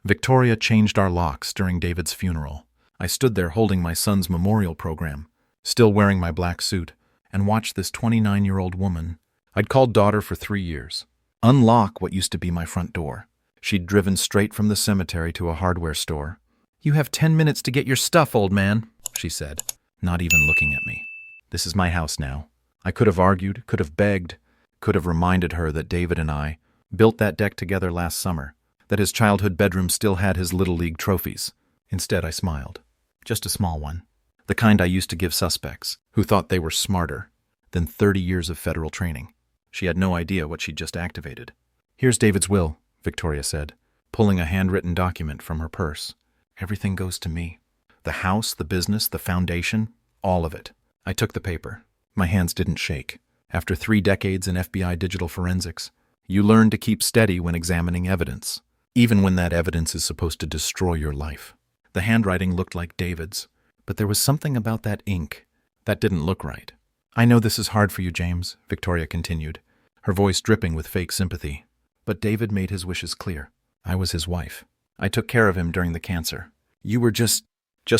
Victoria changed our locks during David's funeral. I stood there holding my son's memorial program, still wearing my black suit, and watched this 29-year-old woman I'd called daughter for 3 years unlock what used to be my front door. She'd driven straight from the cemetery to a hardware store. "You have 10 minutes to get your stuff, old man," she said, not even looking at me. This is my house now. I could have argued, could have begged, could have reminded her that David and I built that deck together last summer, that his childhood bedroom still had his Little League trophies. Instead, I smiled. Just a small one. The kind I used to give suspects, who thought they were smarter than 30 years of federal training. She had no idea what she'd just activated. "Here's David's will," Victoria said, pulling a handwritten document from her purse. "Everything goes to me. The house, the business, the foundation, all of it." I took the paper. My hands didn't shake. After 3 decades in FBI digital forensics, you learn to keep steady when examining evidence, even when that evidence is supposed to destroy your life. The handwriting looked like David's, but there was something about that ink that didn't look right. "I know this is hard for you, James," Victoria continued, her voice dripping with fake sympathy. "But David made his wishes clear. I was his wife. I took care of him during the cancer. You were just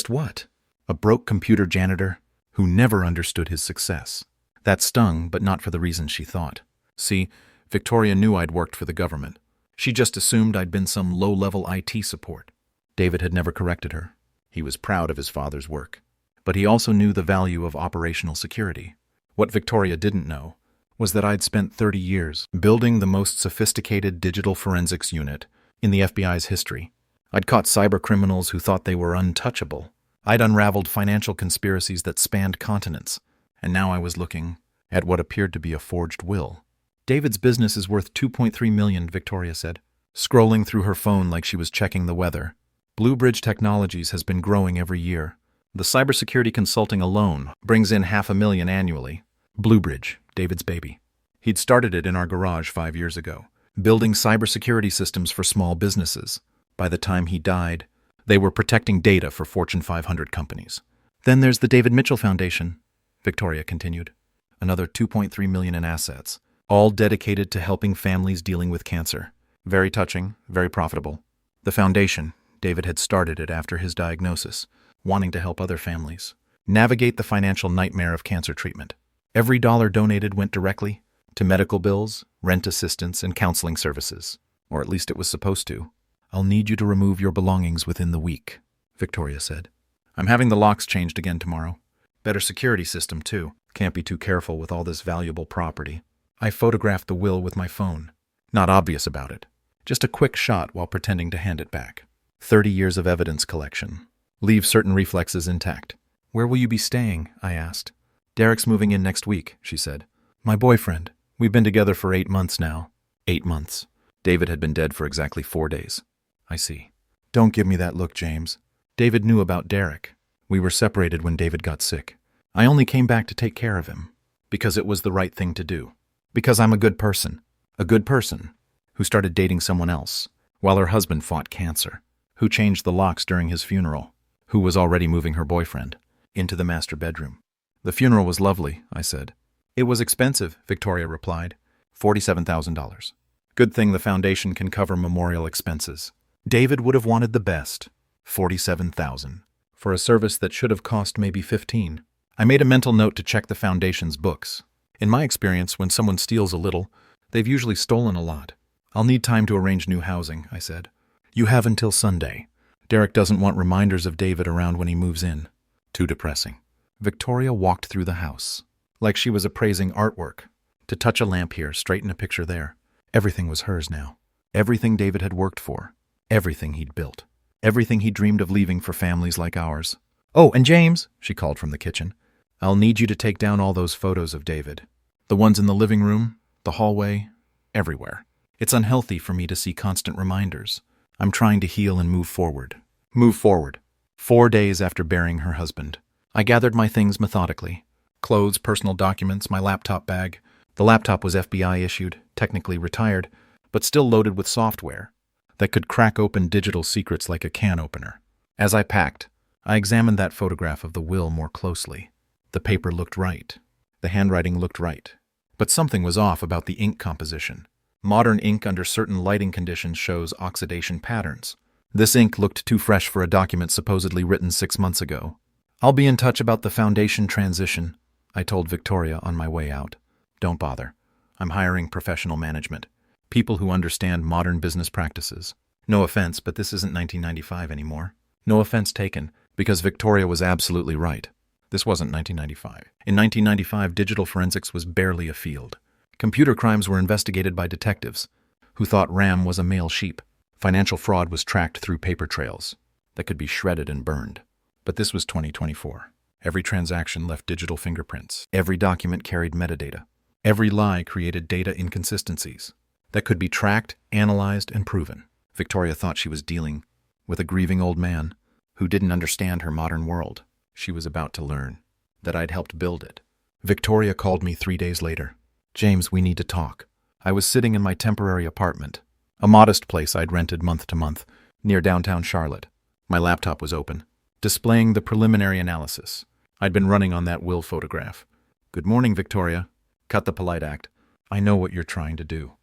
what? A broke computer janitor who never understood his success." That stung, but not for the reason she thought. See, Victoria knew I'd worked for the government. She just assumed I'd been some low-level IT support. David had never corrected her. He was proud of his father's work. But he also knew the value of operational security. What Victoria didn't know was that I'd spent 30 years building the most sophisticated digital forensics unit in the FBI's history. I'd caught cybercriminals who thought they were untouchable. I'd unraveled financial conspiracies that spanned continents. And now I was looking at what appeared to be a forged will. "David's business is worth $2.3 million, Victoria said, scrolling through her phone like she was checking the weather. "Bluebridge Technologies has been growing every year. The cybersecurity consulting alone brings in $500,000 annually." Bluebridge, David's baby. He'd started it in our garage 5 years ago, building cybersecurity systems for small businesses. By the time he died, they were protecting data for Fortune 500 companies. "Then there's the David Mitchell Foundation," Victoria continued. "Another $2.3 million in assets, all dedicated to helping families dealing with cancer. Very touching, very profitable. The foundation, David had started it after his diagnosis, wanting to help other families navigate the financial nightmare of cancer treatment. Every dollar donated went directly to medical bills, rent assistance, and counseling services. Or at least it was supposed to. "I'll need you to remove your belongings within the week," Victoria said. "I'm having the locks changed again tomorrow. Better security system, too. Can't be too careful with all this valuable property." I photographed the will with my phone. Not obvious about it. Just a quick shot while pretending to hand it back. 30 years of evidence collection. Leave certain reflexes intact. "Where will you be staying?" I asked. "Derek's moving in next week," she said. "My boyfriend. We've been together for 8 months now." 8 months. David had been dead for exactly 4 days. "I see." "Don't give me that look, James. David knew about Derek. We were separated when David got sick. I only came back to take care of him. Because it was the right thing to do. Because I'm a good person. A good person who started dating someone else while her husband fought cancer. Who changed the locks during his funeral. Who was already moving her boyfriend into the master bedroom." "The funeral was lovely," I said. "It was expensive," Victoria replied. $47,000. "Good thing the foundation can cover memorial expenses. David would have wanted the best. $47,000. For a service that should have cost maybe $15,000. I made a mental note to check the foundation's books. In my experience, when someone steals a little, they've usually stolen a lot. "I'll need time to arrange new housing," I said. "You have until Sunday. Derek doesn't want reminders of David around when he moves in." Too depressing. Victoria walked through the house, like she was appraising artwork. To touch a lamp here, straighten a picture there. Everything was hers now. Everything David had worked for. Everything he'd built. Everything he dreamed of leaving for families like ours. "Oh, and James," she called from the kitchen, "I'll need you to take down all those photos of David. The ones in the living room, the hallway, everywhere. It's unhealthy for me to see constant reminders. I'm trying to heal and move forward." Move forward. 4 days after burying her husband. I gathered my things methodically. Clothes, personal documents, my laptop bag. The laptop was FBI issued, technically retired, but still loaded with software that could crack open digital secrets like a can opener. As I packed, I examined that photograph of the will more closely. The paper looked right. The handwriting looked right. But something was off about the ink composition. Modern ink under certain lighting conditions shows oxidation patterns, This ink looked too fresh for a document supposedly written 6 months ago. "I'll be in touch about the foundation transition," I told Victoria on my way out. "Don't bother. I'm hiring professional management. People who understand modern business practices. No offense, but this isn't 1995 anymore." No offense taken, because Victoria was absolutely right. This wasn't 1995. In 1995, digital forensics was barely a field. Computer crimes were investigated by detectives, who thought Ram was a male sheep. Financial fraud was tracked through paper trails that could be shredded and burned. But this was 2024. Every transaction left digital fingerprints. Every document carried metadata. Every lie created data inconsistencies that could be tracked, analyzed, and proven. Victoria thought she was dealing with a grieving old man who didn't understand her modern world. She was about to learn that I'd helped build it. Victoria called me 3 days later. "James, we need to talk." I was sitting in my temporary apartment, a modest place I'd rented month to month, near downtown Charlotte. My laptop was open, displaying the preliminary analysis I'd been running on that will photograph. "Good morning, Victoria." Cut the polite act. "I know what you're trying to do."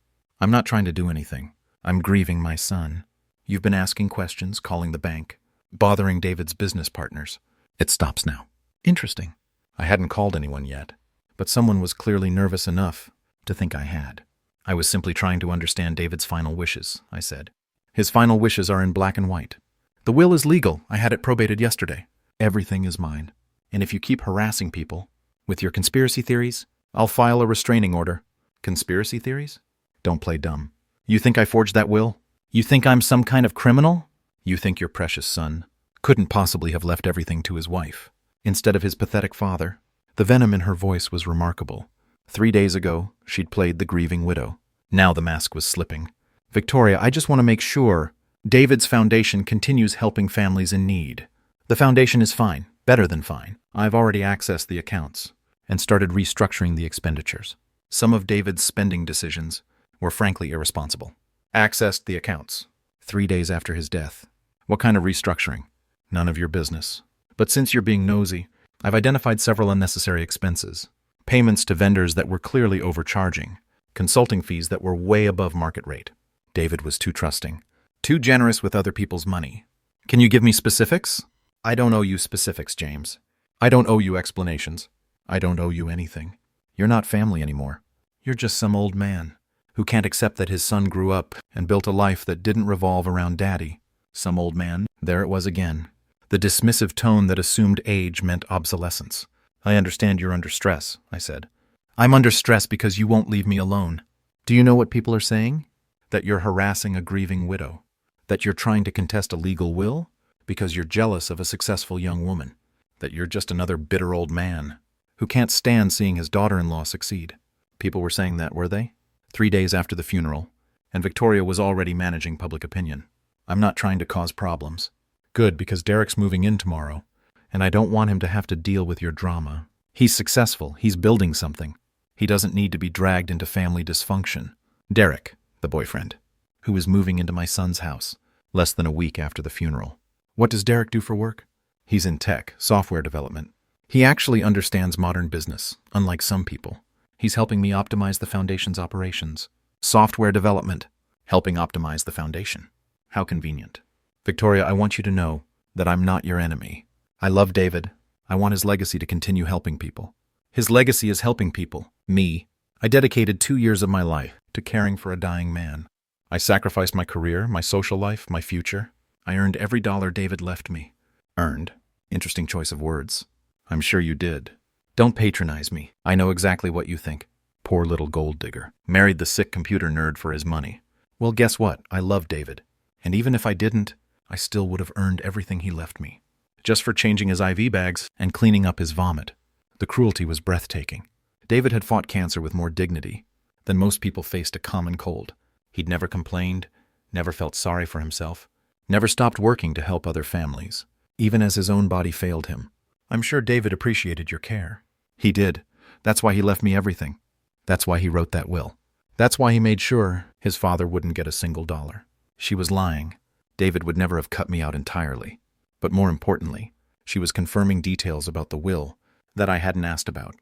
"I'm not trying to do anything. I'm grieving my son. You've been asking questions, calling the bank, bothering David's business partners. It stops now." Interesting. I hadn't called anyone yet, but someone was clearly nervous enough to think I had. "I was simply trying to understand David's final wishes," I said. "His final wishes are in black and white. The will is legal. I had it probated yesterday. Everything is mine. And if you keep harassing people with your conspiracy theories, I'll file a restraining order." "Conspiracy theories? Don't play dumb. You think I forged that will? You think I'm some kind of criminal? You think your precious son couldn't possibly have left everything to his wife instead of his pathetic father?" The venom in her voice was remarkable. 3 days ago, she'd played the grieving widow. Now the mask was slipping. "Victoria, I just want to make sure David's foundation continues helping families in need. The foundation is fine, better than fine. I've already accessed the accounts and started restructuring the expenditures. Some of David's spending decisions were frankly irresponsible." "Accessed the accounts 3 days after his death. What kind of restructuring?" "None of your business. But since you're being nosy, I've identified several unnecessary expenses. Payments to vendors that were clearly overcharging. Consulting fees that were way above market rate. David was too trusting, too generous with other people's money." "Can you give me specifics?" "I don't owe you specifics, James. I don't owe you explanations. I don't owe you anything. You're not family anymore. You're just some old man who can't accept that his son grew up and built a life that didn't revolve around Daddy. Some old man." There it was again. The dismissive tone that assumed age meant obsolescence. "I understand you're under stress," I said. "I'm under stress because you won't leave me alone. Do you know what people are saying? That you're harassing a grieving widow. That you're trying to contest a legal will because you're jealous of a successful young woman. That you're just another bitter old man who can't stand seeing his daughter-in-law succeed." People were saying that, were they? 3 days after the funeral, and Victoria was already managing public opinion. "I'm not trying to cause problems." "Good, because Derek's moving in tomorrow, and I don't want him to have to deal with your drama. He's successful. He's building something. He doesn't need to be dragged into family dysfunction." Derek, the boyfriend, who was moving into my son's house less than a week after the funeral. "What does Derek do for work?" "He's in tech, software development. He actually understands modern business, unlike some people. He's helping me optimize the foundation's operations." "Software development, helping optimize the foundation. How convenient." "Victoria, I want you to know that I'm not your enemy. I love David. I want his legacy to continue helping people. His legacy is helping people. Me. I dedicated 2 years of my life to caring for a dying man. I sacrificed my career, my social life, my future. I earned every dollar David left me." "Earned? Interesting choice of words." "I'm sure you did. Don't patronize me. I know exactly what you think. Poor little gold digger. Married the sick computer nerd for his money. Well, guess what? I love David. And even if I didn't, I still would have earned everything he left me. Just for changing his IV bags and cleaning up his vomit." The cruelty was breathtaking. David had fought cancer with more dignity than most people faced a common cold. He'd never complained, never felt sorry for himself, never stopped working to help other families, even as his own body failed him. "I'm sure David appreciated your care." "He did. That's why he left me everything. That's why he wrote that will. That's why he made sure his father wouldn't get a single dollar." She was lying. David would never have cut me out entirely. But more importantly, she was confirming details about the will that I hadn't asked about.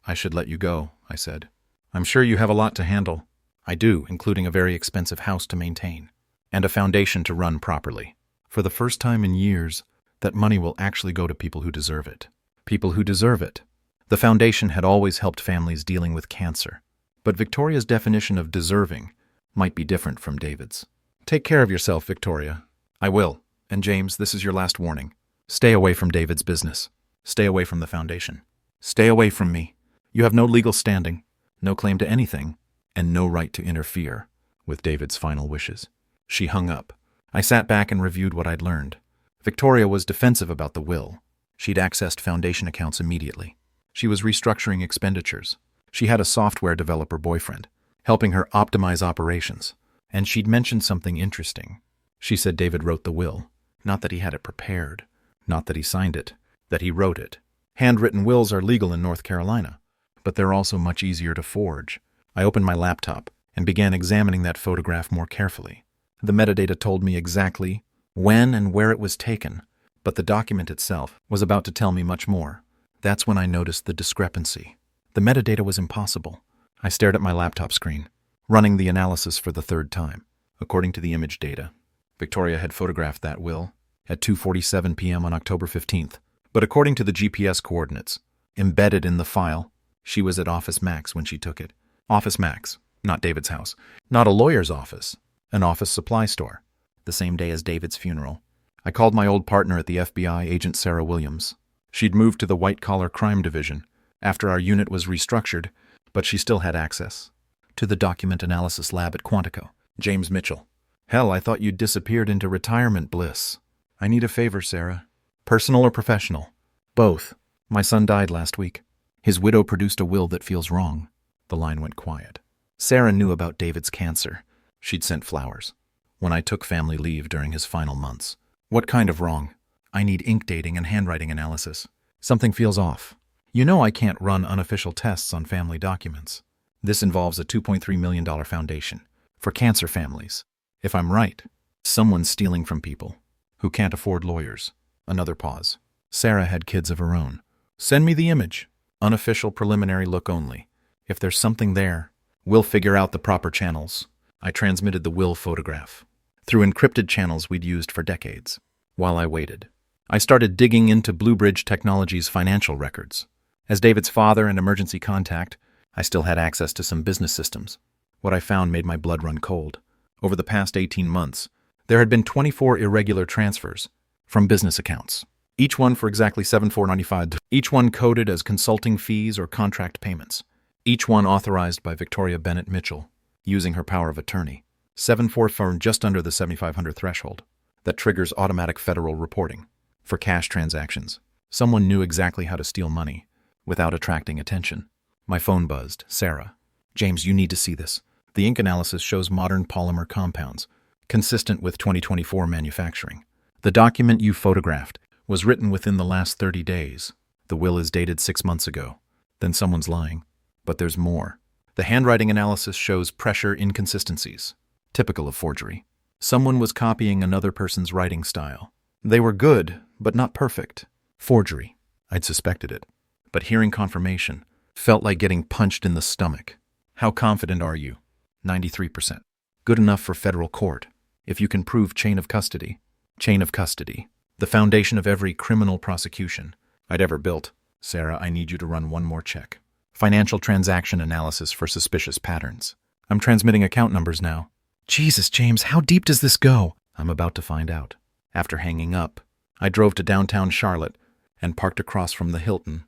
"I should let you go," I said. "I'm sure you have a lot to handle." "I do, including a very expensive house to maintain and a foundation to run properly. For the first time in years, that money will actually go to people who deserve it. People who deserve it. The foundation had always helped families dealing with cancer, but Victoria's definition of deserving might be different from David's. Take care of yourself, Victoria. I will. And James, this is your last warning. Stay away from David's business. Stay away from the foundation. Stay away from me. You have no legal standing, no claim to anything, and no right to interfere with David's final wishes. She hung up. I sat back and reviewed what I'd learned. Victoria was defensive about the will. She'd accessed foundation accounts immediately. She was restructuring expenditures. She had a software developer boyfriend, helping her optimize operations. And she'd mentioned something interesting. She said David wrote the will. Not that he had it prepared. Not that he signed it. That he wrote it. Handwritten wills are legal in North Carolina, but they're also much easier to forge. I opened my laptop and began examining that photograph more carefully. The metadata told me exactly when and where it was taken, but the document itself was about to tell me much more. That's when I noticed the discrepancy. The metadata was impossible. I stared at my laptop screen, running the analysis for the third time. According to the image data, Victoria had photographed that will at 2:47 p.m. on October 15th. But according to the GPS coordinates embedded in the file, she was at Office Max when she took it. Office Max, not David's house, not a lawyer's office, an office supply store. The same day as David's funeral, I called my old partner at the FBI, Agent Sarah Williams. She'd moved to the white-collar crime division after our unit was restructured, but she still had access to the document analysis lab at Quantico. James Mitchell. Hell, I thought you'd disappeared into retirement bliss. I need a favor, Sarah. Personal or professional? Both. My son died last week. His widow produced a will that feels wrong. The line went quiet. Sarah knew about David's cancer. She'd sent flowers when I took family leave during his final months. What kind of wrong? I need ink dating and handwriting analysis. Something feels off. You know I can't run unofficial tests on family documents. This involves a $2.3 million foundation for cancer families. If I'm right, someone's stealing from people who can't afford lawyers. Another pause. Sarah had kids of her own. Send me the image. Unofficial preliminary look only. If there's something there, we'll figure out the proper channels. I transmitted the will photograph through encrypted channels we'd used for decades. While I waited, I started digging into Blue Bridge Technologies' financial records. As David's father and emergency contact, I still had access to some business systems. What I found made my blood run cold. Over the past 18 months, there had been 24 irregular transfers from business accounts, each one for exactly $7,495, each one coded as consulting fees or contract payments, each one authorized by Victoria Bennett Mitchell, using her power of attorney. 7-4 for just under the $7,500 threshold that triggers automatic federal reporting for cash transactions. Someone knew exactly how to steal money without attracting attention. My phone buzzed. Sarah. James, you need to see this. The ink analysis shows modern polymer compounds, consistent with 2024 manufacturing. The document you photographed was written within the last 30 days. The will is dated 6 months ago. Then someone's lying. But there's more. The handwriting analysis shows pressure inconsistencies, typical of forgery. Someone was copying another person's writing style. They were good, but not perfect. Forgery. I'd suspected it. But hearing confirmation felt like getting punched in the stomach. How confident are you? 93%. Good enough for federal court, if you can prove chain of custody. Chain of custody. The foundation of every criminal prosecution I'd ever built. Sarah, I need you to run one more check. Financial transaction analysis for suspicious patterns. I'm transmitting account numbers now. Jesus, James, how deep does this go? I'm about to find out. After hanging up, I drove to downtown Charlotte and parked across from the Hilton,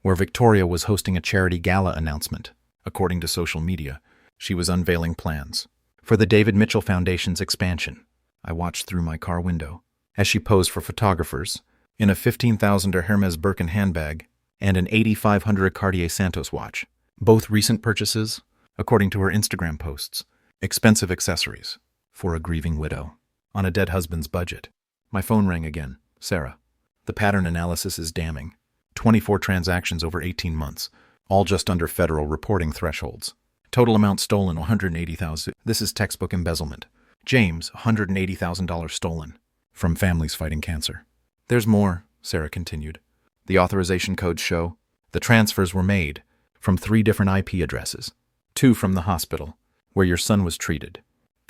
where Victoria was hosting a charity gala announcement. According to social media, she was unveiling plans for the David Mitchell Foundation's expansion. I watched through my car window as she posed for photographers in a $15,000 Hermes Birkin handbag and an $8,500 Cartier Santos watch. Both recent purchases, according to her Instagram posts. Expensive accessories for a grieving widow on a dead husband's budget. My phone rang again. Sarah. The pattern analysis is damning. 24 transactions over 18 months, all just under federal reporting thresholds. Total amount stolen, $180,000. This is textbook embezzlement. James, $180,000 stolen from families fighting cancer. There's more, Sarah continued. The authorization codes show the transfers were made from 3 different IP addresses, 2 from the hospital where your son was treated,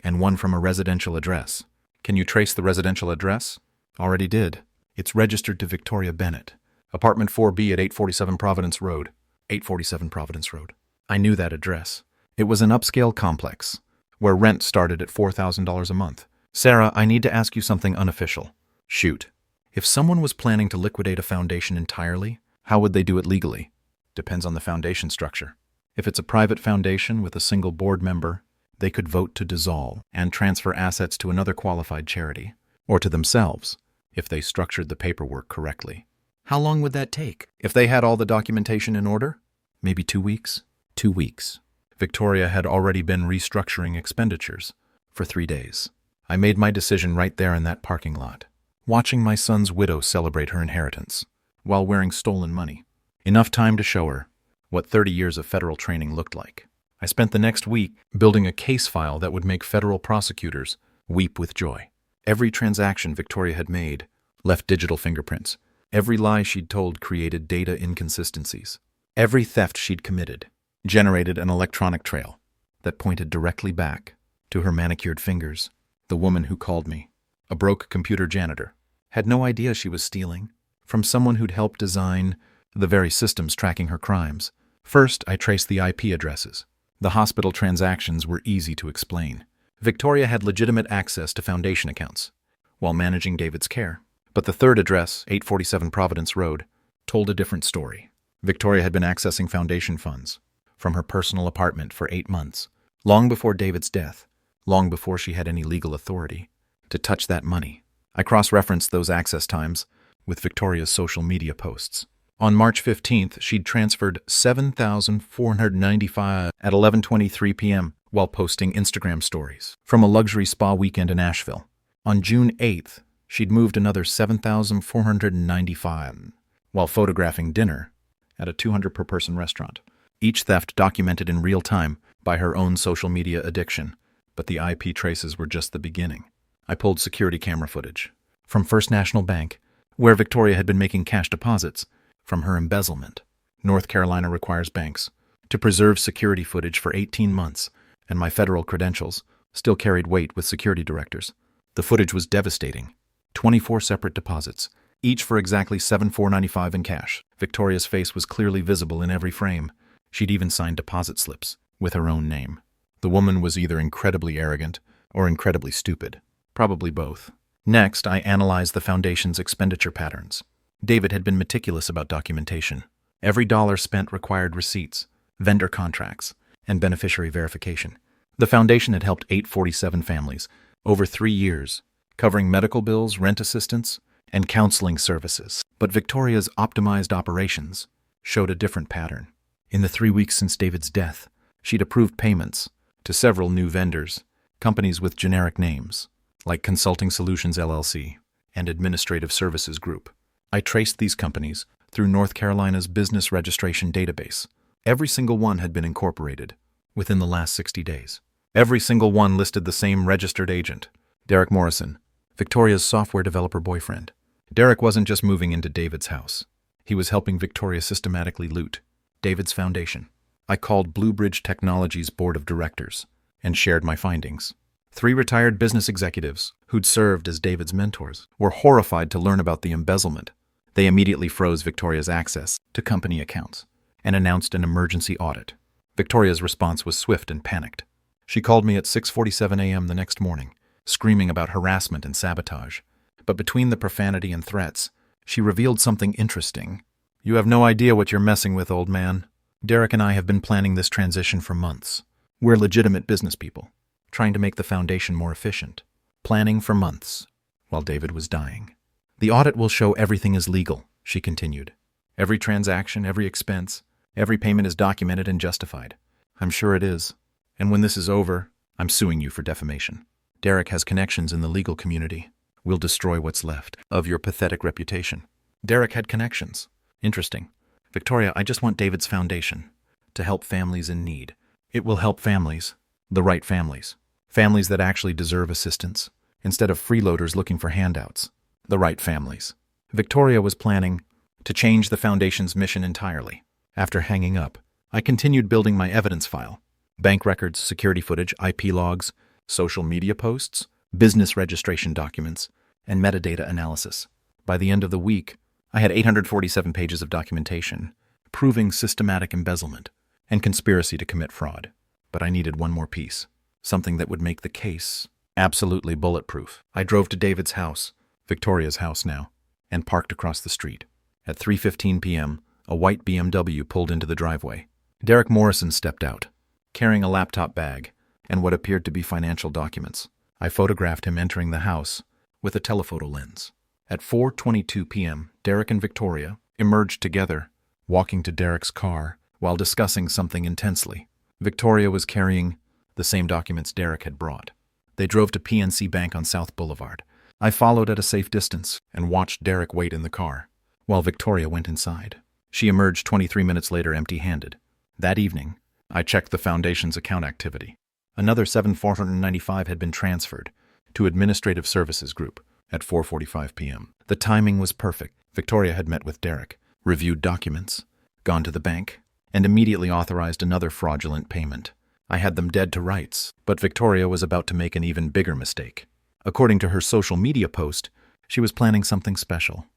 and 1 from a residential address Can you trace the residential address? Already did. It's registered to Victoria Bennett. Apartment 4B at 847 Providence Road. 847 Providence Road. I knew that address. It was an upscale complex, where rent started at $4,000 a month. Sarah, I need to ask you something unofficial. Shoot. If someone was planning to liquidate a foundation entirely, how would they do it legally? Depends on the foundation structure. If it's a private foundation with a single board member, they could vote to dissolve and transfer assets to another qualified charity, or to themselves, if they structured the paperwork correctly. How long would that take? If they had all the documentation in order? Maybe 2 weeks? 2 weeks. Victoria had already been restructuring expenditures for 3 days. I made my decision right there in that parking lot, watching my son's widow celebrate her inheritance, while wearing stolen money. Enough time to show her what 30 years of federal training looked like. I spent the next week building a case file that would make federal prosecutors weep with joy. Every transaction Victoria had made left digital fingerprints. Every lie she'd told created data inconsistencies. Every theft she'd committed generated an electronic trail that pointed directly back to her manicured fingers. The woman who called me, a broke computer janitor, had no idea she was stealing from someone who'd helped design the very systems tracking her crimes. First, I traced the IP addresses. The hospital transactions were easy to explain. Victoria had legitimate access to foundation accounts while managing David's care. But the third address, 847 Providence Road, told a different story. Victoria had been accessing foundation funds from her personal apartment for 8 months, long before David's death, long before she had any legal authority to touch that money. I cross-referenced those access times with Victoria's social media posts. On March 15th, she'd transferred $7,495 at 11:23 p.m. while posting Instagram stories from a luxury spa weekend in Asheville. On June 8th, she'd moved another $7,495 while photographing dinner at a 200 per person restaurant. Each theft documented in real time by her own social media addiction, but the IP traces were just the beginning. I pulled security camera footage from First National Bank, where Victoria had been making cash deposits from her embezzlement. North Carolina requires banks to preserve security footage for 18 months, and my federal credentials still carried weight with security directors. The footage was devastating. 24 separate deposits, each for exactly $7,495 in cash. Victoria's face was clearly visible in every frame. She'd even signed deposit slips with her own name. The woman was either incredibly arrogant or incredibly stupid. Probably both. Next, I analyzed the foundation's expenditure patterns. David had been meticulous about documentation. Every dollar spent required receipts, vendor contracts, and beneficiary verification. The foundation had helped 847 families over 3 years, covering medical bills, rent assistance, and counseling services. But Victoria's optimized operations showed a different pattern. In the 3 weeks since David's death, she'd approved payments to several new vendors, companies with generic names, like Consulting Solutions LLC and Administrative Services Group. I traced these companies through North Carolina's business registration database. Every single one had been incorporated within the last 60 days. Every single one listed the same registered agent, Derek Morrison, Victoria's software developer boyfriend. Derek wasn't just moving into David's house. He was helping Victoria systematically loot David's foundation. I called Blue Bridge Technologies' board of directors and shared my findings. 3 retired business executives who'd served as David's mentors were horrified to learn about the embezzlement. They immediately froze Victoria's access to company accounts and announced an emergency audit. Victoria's response was swift and panicked. She called me at 6:47 a.m. the next morning, screaming about harassment and sabotage. But between the profanity and threats, she revealed something interesting. "You have no idea what you're messing with, old man. Derek and I have been planning this transition for months. We're legitimate business people, trying to make the foundation more efficient. Planning for months, while David was dying. The audit will show everything is legal," she continued. "Every transaction, every expense, every payment is documented and justified." "I'm sure it is. And when this is over, I'm suing you for defamation. Derek has connections in the legal community. We'll destroy what's left of your pathetic reputation." Derek had connections. Interesting. "Victoria, I just want David's foundation to help families in need. It will help families, the right families. Families that actually deserve assistance, instead of freeloaders looking for handouts. The right families." Victoria was planning to change the foundation's mission entirely. After hanging up, I continued building my evidence file. Bank records, security footage, IP logs, social media posts, business registration documents, and metadata analysis. By the end of the week, I had 847 pages of documentation, proving systematic embezzlement and conspiracy to commit fraud. But I needed one more piece, something that would make the case absolutely bulletproof. I drove to David's house, Victoria's house now, and parked across the street. At 3:15 p.m., a white BMW pulled into the driveway. Derek Morrison stepped out, carrying a laptop bag and what appeared to be financial documents. I photographed him entering the house with a telephoto lens. At 4:22 p.m., Derek and Victoria emerged together, walking to Derek's car while discussing something intensely. Victoria was carrying the same documents Derek had brought. They drove to PNC Bank on South Boulevard. I followed at a safe distance and watched Derek wait in the car, while Victoria went inside. She emerged 23 minutes later empty-handed. That evening, I checked the foundation's account activity. Another $7,495 had been transferred to Administrative Services Group at 4:45 p.m. The timing was perfect. Victoria had met with Derek, reviewed documents, gone to the bank, and immediately authorized another fraudulent payment. I had them dead to rights, but Victoria was about to make an even bigger mistake. According to her social media post, she was planning something special.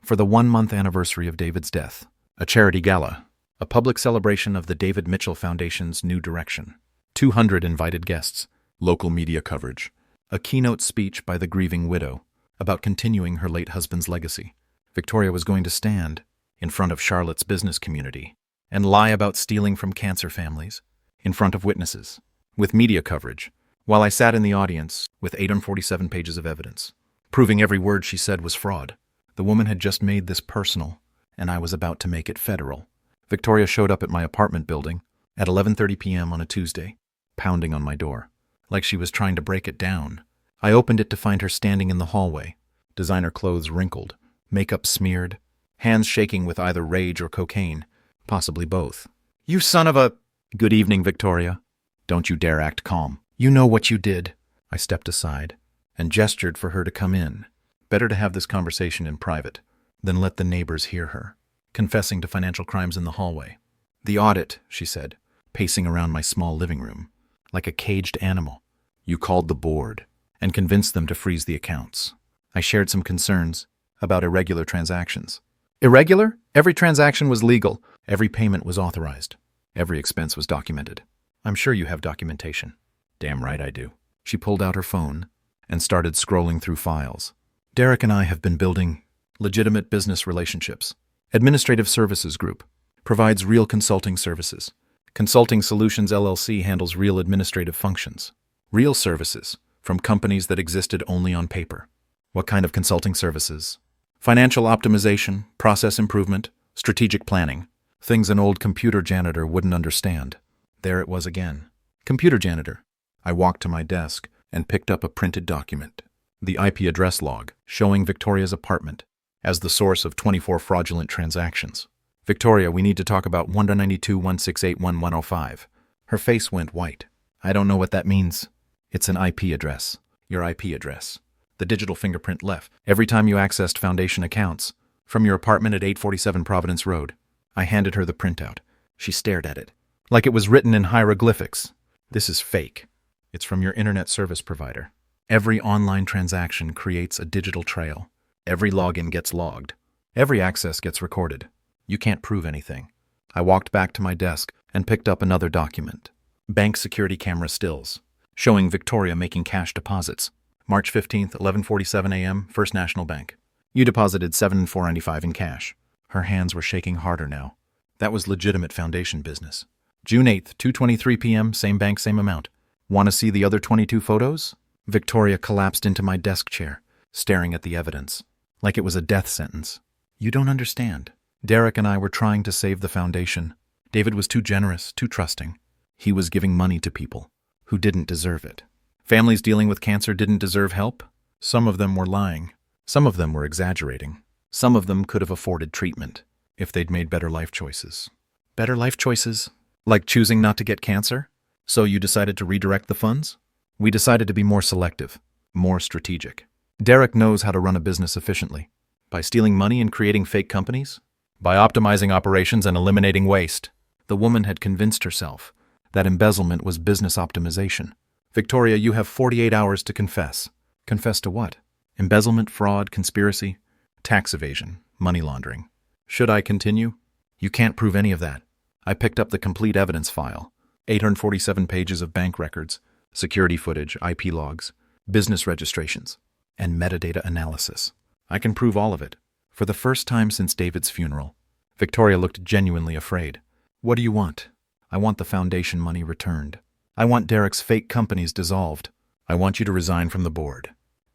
For the 1-month anniversary of David's death, a charity gala, a public celebration of the David Mitchell Foundation's new direction, 200 invited guests, local media coverage, a keynote speech by the grieving widow about continuing her late husband's legacy. Victoria was going to stand in front of Charlotte's business community and lie about stealing from cancer families in front of witnesses, with media coverage, while I sat in the audience with 847 pages of evidence, proving every word she said was fraud. The woman had just made this personal, and I was about to make it federal. Victoria showed up at my apartment building at 11:30 p.m. on a Tuesday, pounding on my door, like she was trying to break it down. I opened it to find her standing in the hallway, designer clothes wrinkled, makeup smeared, hands shaking with either rage or cocaine, possibly both. "You son of a—" "Good evening, Victoria. Don't you dare act calm. You know what you did." I stepped aside and gestured for her to come in. Better to have this conversation in private than let the neighbors hear her, confessing to financial crimes in the hallway. "The audit," she said, pacing around my small living room, like a caged animal. "You called the board and convinced them to freeze the accounts." I shared some concerns about irregular transactions. Irregular? Every transaction was legal. Every payment was authorized. Every expense was documented. "I'm sure you have documentation." "Damn right I do." She pulled out her phone and started scrolling through files. "Derek and I have been building legitimate business relationships. Administrative Services Group provides real consulting services. Consulting Solutions LLC handles real administrative functions. Real services from companies that existed only on paper." "What kind of consulting services?" "Financial optimization, process improvement, strategic planning. Things an old computer janitor wouldn't understand." There it was again. Computer janitor. I walked to my desk and picked up a printed document. The IP address log, showing Victoria's apartment as the source of 24 fraudulent transactions. "Victoria, we need to talk about 192.168.1105. Her face went white. "I don't know what that means." "It's an IP address. Your IP address. The digital fingerprint left every time you accessed Foundation accounts from your apartment at 847 Providence Road." I handed her the printout. She stared at it, like it was written in hieroglyphics. "This is fake. It's from your internet service provider. Every online transaction creates a digital trail. Every login gets logged. Every access gets recorded. You can't prove anything." I walked back to my desk and picked up another document. Bank security camera stills, showing Victoria making cash deposits. March 15th, 11:47 a.m., First National Bank. "You deposited $7,495 in cash." Her hands were shaking harder now. That was legitimate Foundation business. June 8th, 2:23 p.m., same bank, same amount. "Want to see the other 22 photos? Victoria collapsed into my desk chair, staring at the evidence, like it was a death sentence. "You don't understand. Derek and I were trying to save the Foundation. David was too generous, too trusting. He was giving money to people who didn't deserve it. Families dealing with cancer didn't deserve help. Some of them were lying. Some of them were exaggerating. Some of them could have afforded treatment if they'd made better life choices." "Better life choices? Like choosing not to get cancer? So you decided to redirect the funds?" "We decided to be more selective, more strategic. Derek knows how to run a business efficiently. By stealing money and creating fake companies? By optimizing operations and eliminating waste." The woman had convinced herself that embezzlement was business optimization. "Victoria, you have 48 hours to confess. Confess to what? Embezzlement, fraud, conspiracy, tax evasion, money laundering. Should I continue? You can't prove any of that. I picked up the complete evidence file. 847 pages of bank records, security footage, IP logs, business registrations, and metadata analysis. I can prove all of it. For the first time since David's funeral, Victoria looked genuinely afraid. What do you want? I want the foundation money returned. I want Derek's fake companies dissolved. I want you to resign from the board.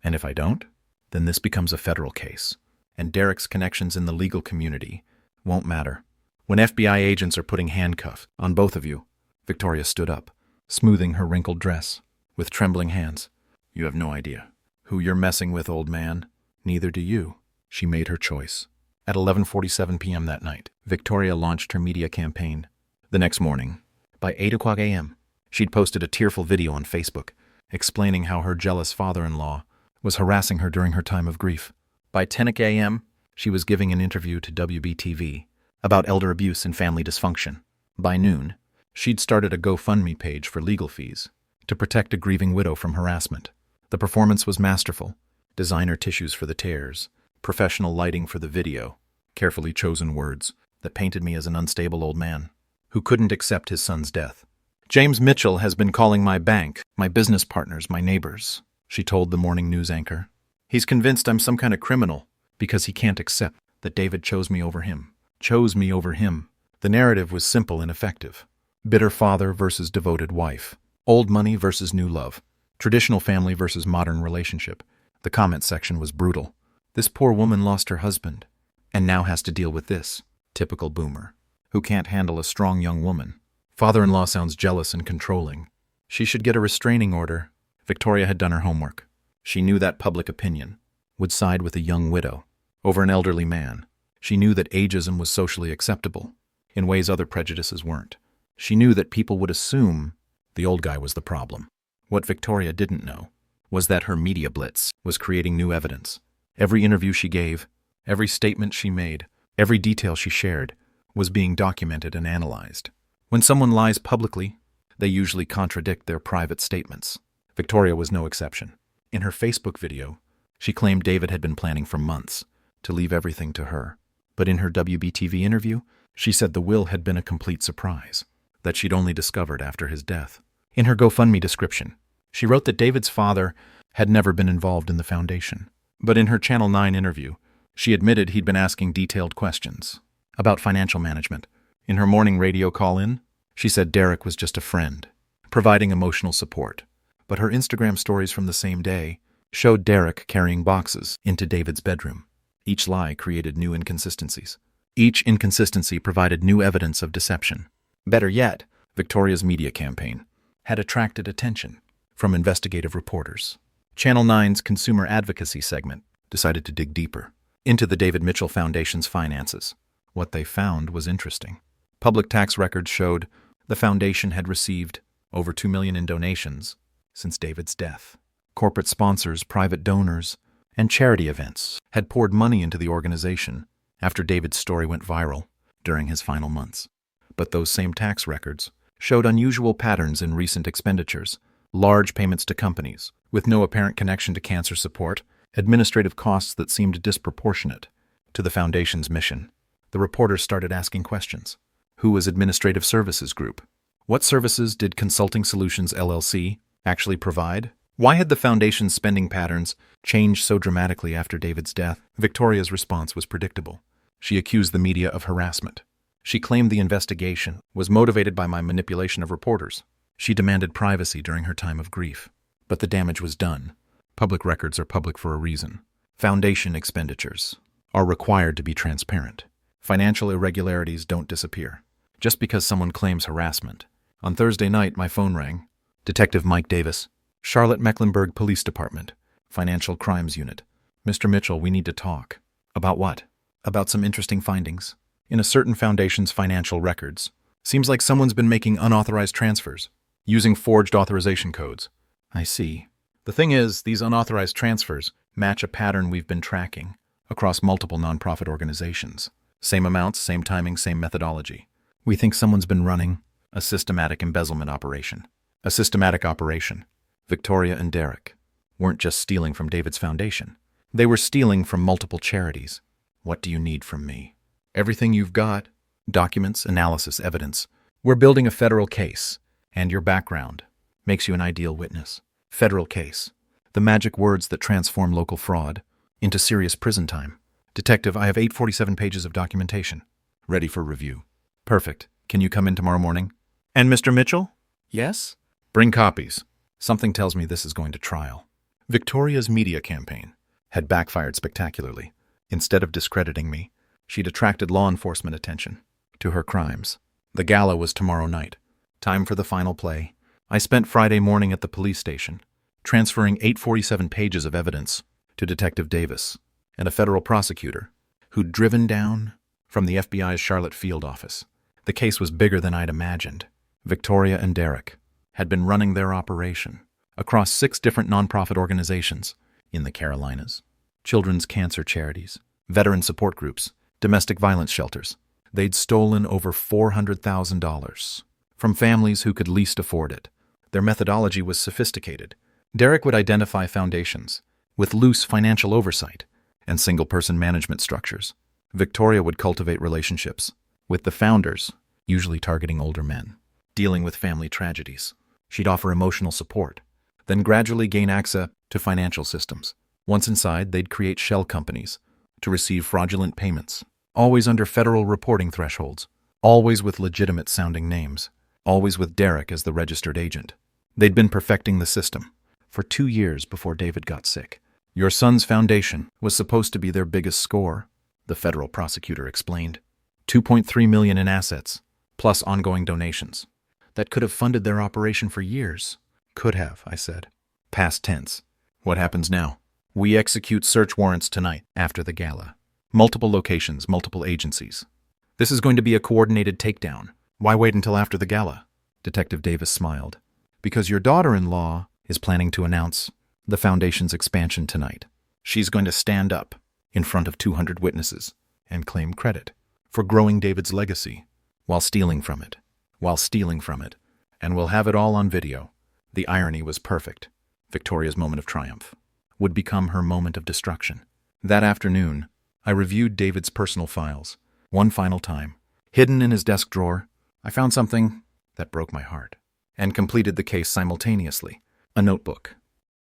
And if I don't, then this becomes a federal case, and Derek's connections in the legal community won't matter. When FBI agents are putting handcuffs on both of you, Victoria stood up, smoothing her wrinkled dress with trembling hands. You have no idea who you're messing with, old man. Neither do you. She made her choice. At 11:47 p.m. that night, Victoria launched her media campaign. The next morning, by 8 o'clock a.m., she'd posted a tearful video on Facebook explaining how her jealous father-in-law was harassing her during her time of grief. By 10 a.m., she was giving an interview to WBTV about elder abuse and family dysfunction. By noon, she'd started a GoFundMe page for legal fees to protect a grieving widow from harassment. The performance was masterful. Designer tissues for the tears, professional lighting for the video, carefully chosen words that painted me as an unstable old man who couldn't accept his son's death. James Mitchell has been calling my bank, my business partners, my neighbors, she told the morning news anchor. He's convinced I'm some kind of criminal because he can't accept that David chose me over him. The narrative was simple and effective. Bitter father versus devoted wife. Old money versus new love. Traditional family versus modern relationship. The comment section was brutal. This poor woman lost her husband and now has to deal with this. Typical boomer who can't handle a strong young woman. Father-in-law sounds jealous and controlling. She should get a restraining order. Victoria had done her homework. She knew that public opinion would side with a young widow over an elderly man. She knew that ageism was socially acceptable in ways other prejudices weren't. She knew that people would assume the old guy was the problem. What Victoria didn't know was that her media blitz was creating new evidence. Every interview she gave, every statement she made, every detail she shared was being documented and analyzed. When someone lies publicly, they usually contradict their private statements. Victoria was no exception. In her Facebook video, she claimed David had been planning for months to leave everything to her. But in her WBTV interview, she said the will had been a complete surprise, that she'd only discovered after his death. In her GoFundMe description, she wrote that David's father had never been involved in the foundation. But in her Channel 9 interview, she admitted he'd been asking detailed questions about financial management. In her morning radio call-in, she said Derek was just a friend, providing emotional support. But her Instagram stories from the same day showed Derek carrying boxes into David's bedroom. Each lie created new inconsistencies. Each inconsistency provided new evidence of deception. Better yet, Victoria's media campaign had attracted attention from investigative reporters. Channel 9's consumer advocacy segment decided to dig deeper into the David Mitchell Foundation's finances. What they found was interesting. Public tax records showed the foundation had received over $2 million in donations since David's death. Corporate sponsors, private donors, and charity events had poured money into the organization after David's story went viral during his final months. But those same tax records showed unusual patterns in recent expenditures, large payments to companies with no apparent connection to cancer support, administrative costs that seemed disproportionate to the foundation's mission. The reporters started asking questions. Who was Administrative Services Group? What services did Consulting Solutions LLC actually provide? Why had the foundation's spending patterns changed so dramatically after David's death? Victoria's response was predictable. She accused the media of harassment. She claimed the investigation was motivated by my manipulation of reporters. She demanded privacy during her time of grief. But the damage was done. Public records are public for a reason. Foundation expenditures are required to be transparent. Financial irregularities don't disappear just because someone claims harassment. On Thursday night, my phone rang. Detective Mike Davis, Charlotte Mecklenburg Police Department, Financial Crimes Unit. Mr. Mitchell, we need to talk. About what? About some interesting findings in a certain foundation's financial records. Seems like someone's been making unauthorized transfers, using forged authorization codes. I see. The thing is, these unauthorized transfers match a pattern we've been tracking across multiple nonprofit organizations. Same amounts, same timing, same methodology. We think someone's been running a systematic embezzlement operation. A systematic operation. Victoria and Derek weren't just stealing from David's foundation. They were stealing from multiple charities. What do you need from me? Everything you've got. Documents, analysis, evidence. We're building a federal case, and your background makes you an ideal witness. Federal case. The magic words that transform local fraud into serious prison time. Detective, I have 847 pages of documentation. Ready for review. Perfect. Can you come in tomorrow morning? And Mr. Mitchell? Yes? Bring copies. Something tells me this is going to trial. Victoria's media campaign had backfired spectacularly. Instead of discrediting me, she'd attracted law enforcement attention to her crimes. The gala was tomorrow night. Time for the final play. I spent Friday morning at the police station, transferring 847 pages of evidence to Detective Davis and a federal prosecutor who'd driven down from the FBI's Charlotte field office. The case was bigger than I'd imagined. Victoria and Derek had been running their operation across 6 different nonprofit organizations in the Carolinas. Children's cancer charities, veteran support groups, domestic violence shelters. They'd stolen over $400,000 from families who could least afford it. Their methodology was sophisticated. Derek would identify foundations with loose financial oversight and single-person management structures. Victoria would cultivate relationships with the founders, usually targeting older men, dealing with family tragedies. She'd offer emotional support, then gradually gain access to financial systems. Once inside, they'd create shell companies to receive fraudulent payments, always under federal reporting thresholds, always with legitimate-sounding names, always with Derek as the registered agent. They'd been perfecting the system for 2 years before David got sick. Your son's foundation was supposed to be their biggest score, the federal prosecutor explained. $2.3 million in assets, plus ongoing donations. That could have funded their operation for years. Could have, I said. Past tense. What happens now? We execute search warrants tonight after the gala. Multiple locations, multiple agencies. This is going to be a coordinated takedown. Why wait until after the gala? Detective Davis smiled. Because your daughter-in-law is planning to announce the foundation's expansion tonight. She's going to stand up in front of 200 witnesses and claim credit for growing David's legacy while stealing from it. And we'll have it all on video. The irony was perfect. Victoria's moment of triumph would become her moment of destruction. That afternoon, I reviewed David's personal files. One final time. Hidden in his desk drawer, I found something that broke my heart and completed the case simultaneously. A notebook.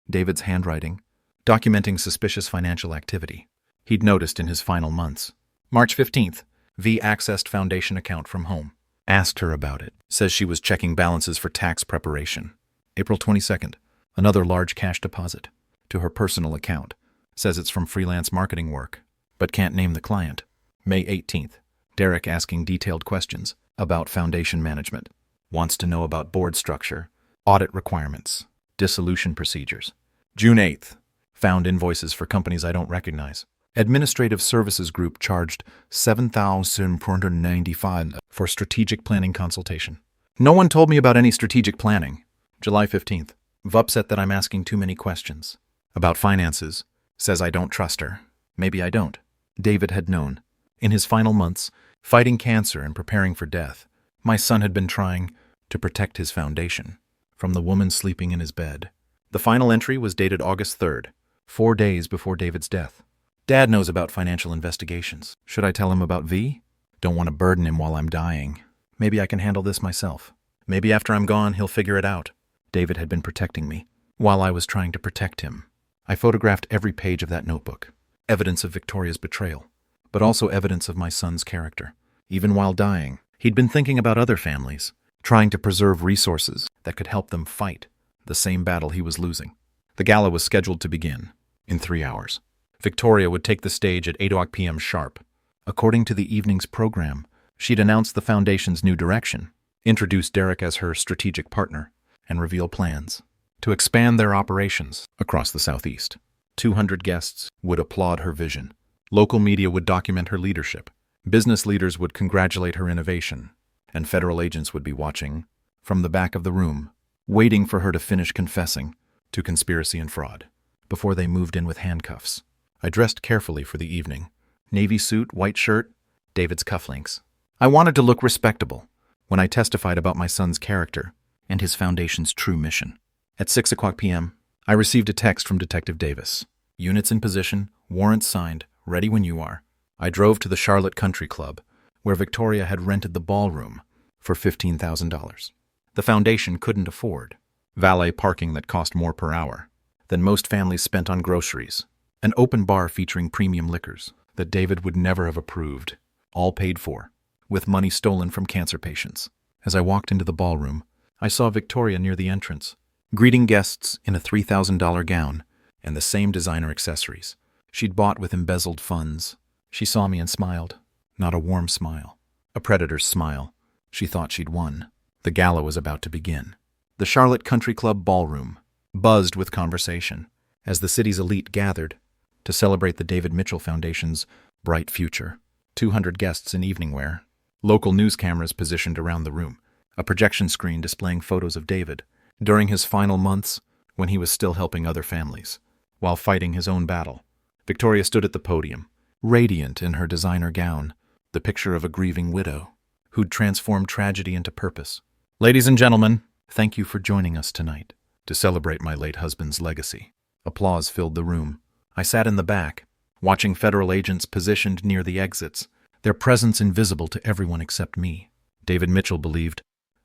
David's handwriting, documenting suspicious financial activity he'd noticed in his final months. March 15th, V accessed foundation account from home. Asked her about it. Says she was checking balances for tax preparation. April 22nd, another large cash deposit to her personal account. Says it's from freelance marketing work, but can't name the client. May 18th, Derek asking detailed questions about foundation management. Wants to know about board structure, audit requirements, dissolution procedures. June 8th, found invoices for companies I don't recognize. Administrative Services Group charged $7,495 for strategic planning consultation. No one told me about any strategic planning. July 15th, upset that I'm asking too many questions. About finances, says I don't trust her. Maybe I don't. David had known. In his final months, fighting cancer and preparing for death, my son had been trying to protect his foundation from the woman sleeping in his bed. The final entry was dated August 3rd, 4 days before David's death. Dad knows about financial investigations. Should I tell him about V? Don't want to burden him while I'm dying. Maybe I can handle this myself. Maybe after I'm gone, he'll figure it out. David had been protecting me while I was trying to protect him. I photographed every page of that notebook. Evidence of Victoria's betrayal, but also evidence of my son's character. Even while dying, he'd been thinking about other families, trying to preserve resources that could help them fight the same battle he was losing. The gala was scheduled to begin in 3 hours. Victoria would take the stage at 8 p.m. sharp. According to the evening's program, she'd announce the foundation's new direction, introduce Derek as her strategic partner, and reveal plans to expand their operations across the Southeast. 200 guests would applaud her vision. Local media would document her leadership. Business leaders would congratulate her innovation, and federal agents would be watching from the back of the room, waiting for her to finish confessing to conspiracy and fraud before they moved in with handcuffs. I dressed carefully for the evening. Navy suit, white shirt, David's cufflinks. I wanted to look respectable when I testified about my son's character and his foundation's true mission. At 6 p.m., I received a text from Detective Davis. Units in position, warrants signed, ready when you are. I drove to the Charlotte Country Club, where Victoria had rented the ballroom for $15,000. The foundation couldn't afford valet parking that cost more per hour than most families spent on groceries, an open bar featuring premium liquors that David would never have approved, all paid for, with money stolen from cancer patients. As I walked into the ballroom, I saw Victoria near the entrance, greeting guests in a $3,000 gown and the same designer accessories she'd bought with embezzled funds. She saw me and smiled, not a warm smile, a predator's smile. She thought she'd won. The gala was about to begin. The Charlotte Country Club ballroom buzzed with conversation as the city's elite gathered to celebrate the David Mitchell Foundation's bright future. 200 guests in evening wear, local news cameras positioned around the room, a projection screen displaying photos of David during his final months when he was still helping other families, while fighting his own battle. Victoria stood at the podium, radiant in her designer gown, the picture of a grieving widow who'd transformed tragedy into purpose. Ladies and gentlemen, thank you for joining us tonight to celebrate my late husband's legacy. Applause filled the room. I sat in the back, watching federal agents positioned near the exits, their presence invisible to everyone except me. David Mitchell believed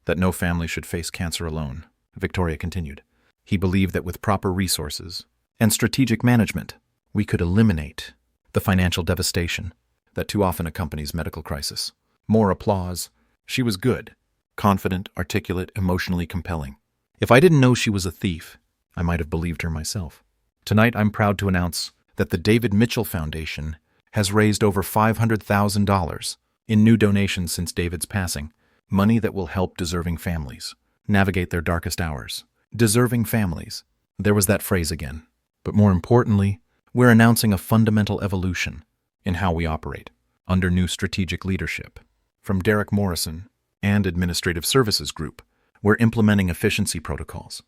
that no family should face cancer alone. Victoria continued. He believed that with proper resources and strategic management, we could eliminate the financial devastation that too often accompanies medical crisis. More applause. She was good, confident, articulate, emotionally compelling. If I didn't know she was a thief, I might have believed her myself. Tonight, I'm proud to announce that the David Mitchell Foundation has raised over $500,000 in new donations since David's passing, money that will help deserving families navigate their darkest hours. Deserving families. There was that phrase again. But more importantly, we're announcing a fundamental evolution in how we operate under new strategic leadership. From Derek Morrison and Administrative Services Group, we're implementing efficiency protocols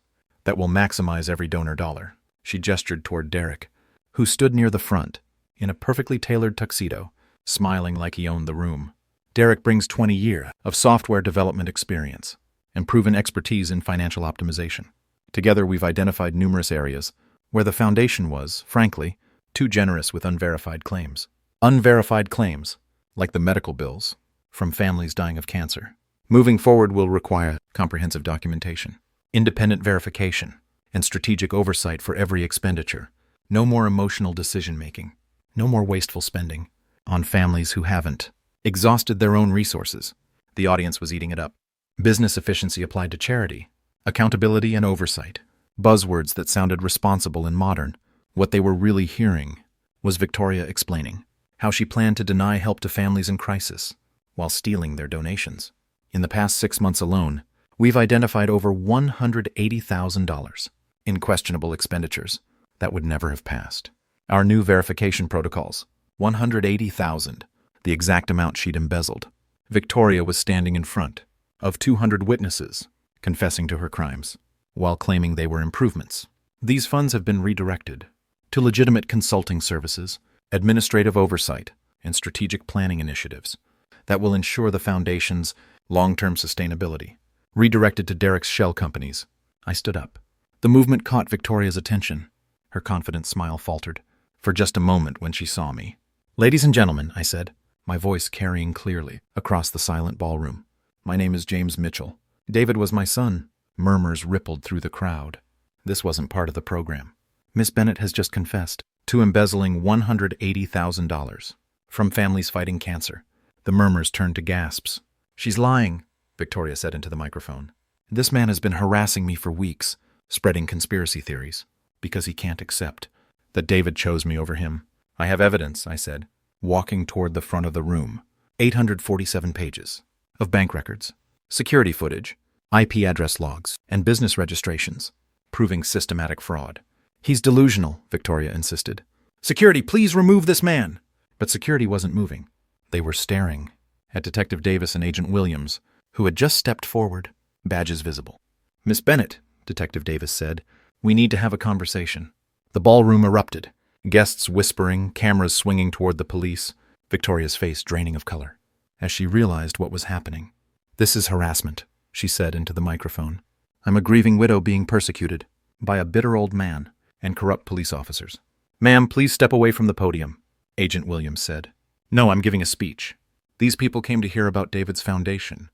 that will maximize every donor dollar. She gestured toward Derek, who stood near the front in a perfectly tailored tuxedo, smiling like he owned the room. Derek brings 20 years of software development experience and proven expertise in financial optimization. Together, we've identified numerous areas where the foundation was, frankly, too generous with unverified claims. Unverified claims, like the medical bills from families dying of cancer. Moving forward will require comprehensive documentation, independent verification, and strategic oversight for every expenditure. No more emotional decision-making. No more wasteful spending on families who haven't exhausted their own resources. The audience was eating it up. Business efficiency applied to charity, accountability and oversight. Buzzwords that sounded responsible and modern. What they were really hearing was Victoria explaining how she planned to deny help to families in crisis while stealing their donations. In the past 6 months alone, we've identified over $180,000 in questionable expenditures that would never have passed. Our new verification protocols, $180,000, the exact amount she'd embezzled. Victoria was standing in front of 200 witnesses, confessing to her crimes, while claiming they were improvements. These funds have been redirected to legitimate consulting services, administrative oversight, and strategic planning initiatives that will ensure the foundation's long-term sustainability. Redirected to Derek's shell companies. I stood up. The movement caught Victoria's attention. Her confident smile faltered for just a moment when she saw me. Ladies and gentlemen, I said, my voice carrying clearly across the silent ballroom. My name is James Mitchell. David was my son. Murmurs rippled through the crowd. This wasn't part of the program. Miss Bennett has just confessed to embezzling $180,000 from families fighting cancer. The murmurs turned to gasps. She's lying, Victoria said into the microphone. This man has been harassing me for weeks, spreading conspiracy theories, because he can't accept that David chose me over him. I have evidence, I said, walking toward the front of the room. 847 pages of bank records, security footage, IP address logs, and business registrations, proving systematic fraud. He's delusional, Victoria insisted. Security, please remove this man. But security wasn't moving. They were staring at Detective Davis and Agent Williams, who had just stepped forward, badges visible. Miss Bennett, Detective Davis said, we need to have a conversation. The ballroom erupted, guests whispering, cameras swinging toward the police, Victoria's face draining of color, as she realized what was happening. This is harassment, she said into the microphone. I'm a grieving widow being persecuted. by a bitter old man and corrupt police officers. "Ma'am, please step away from the podium," Agent Williams said. "No, I'm giving a speech. These people came to hear about David's foundation.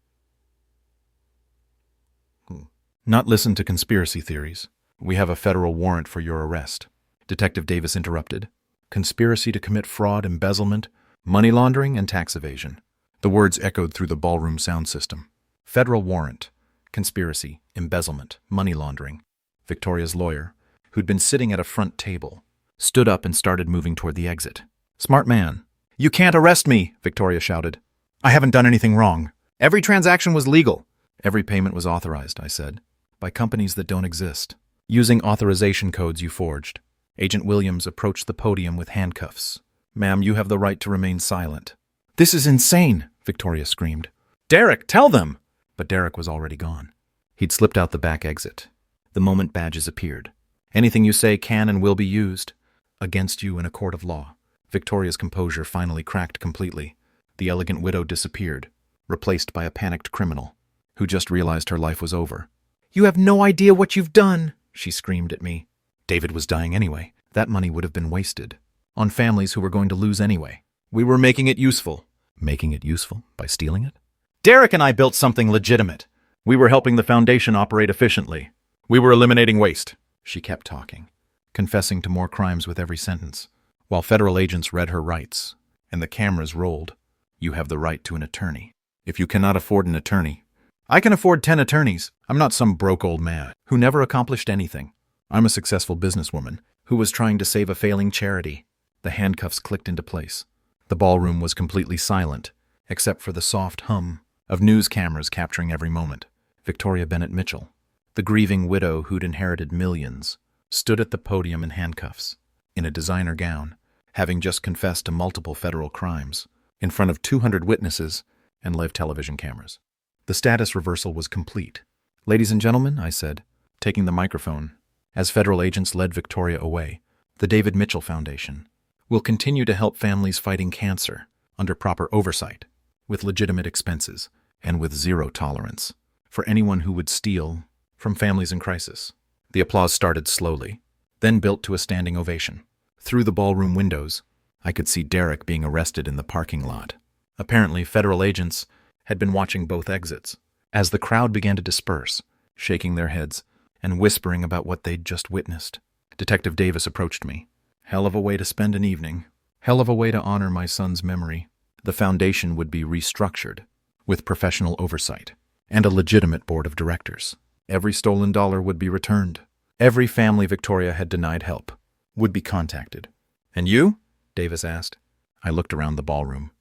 Not listen to conspiracy theories. We have a federal warrant for your arrest," Detective Davis interrupted. "Conspiracy to commit fraud, embezzlement, money laundering, and tax evasion." The words echoed through the ballroom sound system. Federal warrant, conspiracy, embezzlement, money laundering. Victoria's lawyer, who'd been sitting at a front table, stood up and started moving toward the exit. "Smart man." "You can't arrest me," Victoria shouted. "I haven't done anything wrong. Every transaction was legal." "Every payment was authorized," I said, "by companies that don't exist, using authorization codes you forged." Agent Williams approached the podium with handcuffs. "Ma'am, you have the right to remain silent." "This is insane," Victoria screamed. "Derek, tell them!" But Derek was already gone. He'd slipped out the back exit. The moment badges appeared. "Anything you say can and will be used against you in a court of law." Victoria's composure finally cracked completely. The elegant widow disappeared, replaced by a panicked criminal who just realized her life was over. "You have no idea what you've done," she screamed at me. David was dying anyway. That money would have been wasted on families who were going to lose anyway. We were making it useful. Making it useful by stealing it? "Derek and I built something legitimate. We were helping the foundation operate efficiently. We were eliminating waste." She kept talking, confessing to more crimes with every sentence, while federal agents read her rights, and the cameras rolled. "You have the right to an attorney. If you cannot afford an attorney, I can afford 10 attorneys. I'm not some broke old man who never accomplished anything. I'm a successful businesswoman who was trying to save a failing charity." The handcuffs clicked into place. The ballroom was completely silent, except for the soft hum of news cameras capturing every moment. Victoria Bennett Mitchell, the grieving widow who'd inherited millions, stood at the podium in handcuffs, in a designer gown, having just confessed to multiple federal crimes, in front of 200 witnesses and live television cameras. The status reversal was complete. "Ladies and gentlemen," I said, taking the microphone, as federal agents led Victoria away, "the David Mitchell Foundation will continue to help families fighting cancer under proper oversight, with legitimate expenses, and with zero tolerance for anyone who would steal from families in crisis." The applause started slowly, then built to a standing ovation. Through the ballroom windows, I could see Derek being arrested in the parking lot. Apparently, federal agents had been watching both exits. As the crowd began to disperse, shaking their heads and whispering about what they'd just witnessed, Detective Davis approached me. "Hell of a way to spend an evening. Hell of a way to honor my son's memory." The foundation would be restructured, with professional oversight and a legitimate board of directors. Every stolen dollar would be returned. Every family Victoria had denied help would be contacted. "And you?" Davis asked. I looked around the ballroom,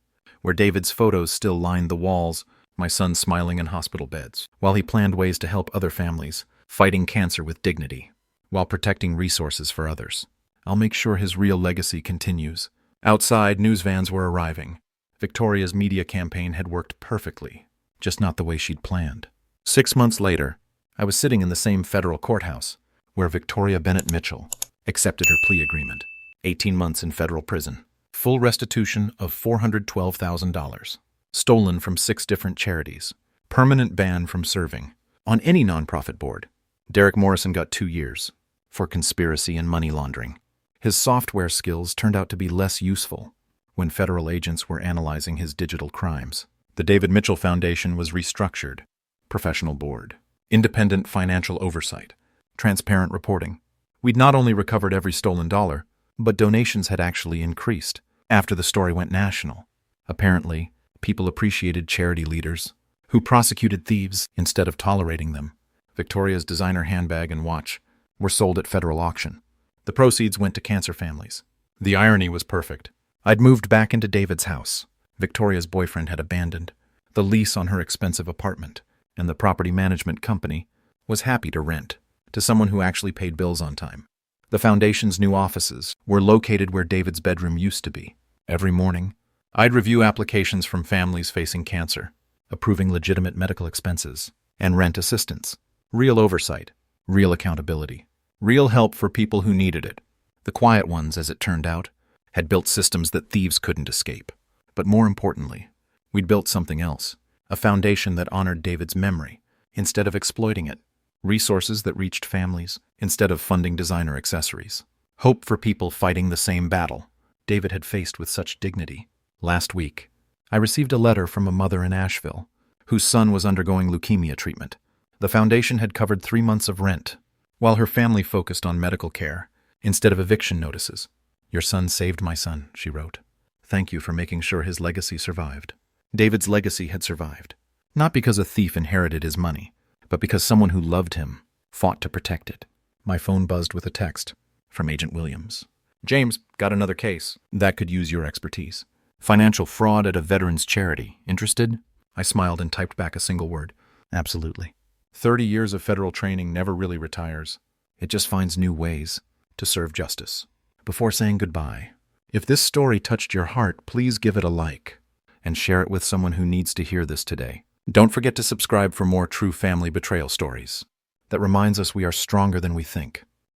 where David's photos still lined the walls, my son smiling in hospital beds, while he planned ways to help other families, fighting cancer with dignity, while protecting resources for others. I'll make sure his real legacy continues. Outside, news vans were arriving. Victoria's media campaign had worked perfectly, just not the way she'd planned. 6 months later, I was sitting in the same federal courthouse, where Victoria Bennett Mitchell accepted her plea agreement. 18 months in federal prison. Full restitution of $412,000. Stolen from 6 different charities. Permanent ban from serving on any nonprofit board. Derek Morrison got 2 years for conspiracy and money laundering. His software skills turned out to be less useful when federal agents were analyzing his digital crimes. The David Mitchell Foundation was restructured. Professional board. Independent financial oversight. Transparent reporting. We'd not only recovered every stolen dollar, but donations had actually increased after the story went national. Apparently, people appreciated charity leaders who prosecuted thieves instead of tolerating them. Victoria's designer handbag and watch were sold at federal auction. The proceeds went to cancer families. The irony was perfect. I'd moved back into David's house. Victoria's boyfriend had abandoned the lease on her expensive apartment, and the property management company was happy to rent to someone who actually paid bills on time. The foundation's new offices were located where David's bedroom used to be. Every morning, I'd review applications from families facing cancer, approving legitimate medical expenses and rent assistance. Real oversight, real accountability, real help for people who needed it. The quiet ones, as it turned out, had built systems that thieves couldn't escape. But more importantly, we'd built something else, a foundation that honored David's memory instead of exploiting it. Resources that reached families instead of funding designer accessories. Hope for people fighting the same battle David had faced with such dignity. Last week, I received a letter from a mother in Asheville whose son was undergoing leukemia treatment. The foundation had covered 3 months of rent, while her family focused on medical care instead of eviction notices. "Your son saved my son," she wrote. "Thank you for making sure his legacy survived." David's legacy had survived, not because a thief inherited his money, but because someone who loved him fought to protect it. My phone buzzed with a text from Agent Williams. "James, got another case that could use your expertise. Financial fraud at a veterans charity. Interested?" I smiled and typed back a single word. "Absolutely." 30 years of federal training never really retires. It just finds new ways to serve justice. Before saying goodbye, if this story touched your heart, please give it a like and share it with someone who needs to hear this today. Don't forget to subscribe for more true family betrayal stories. That reminds us we are stronger than we think.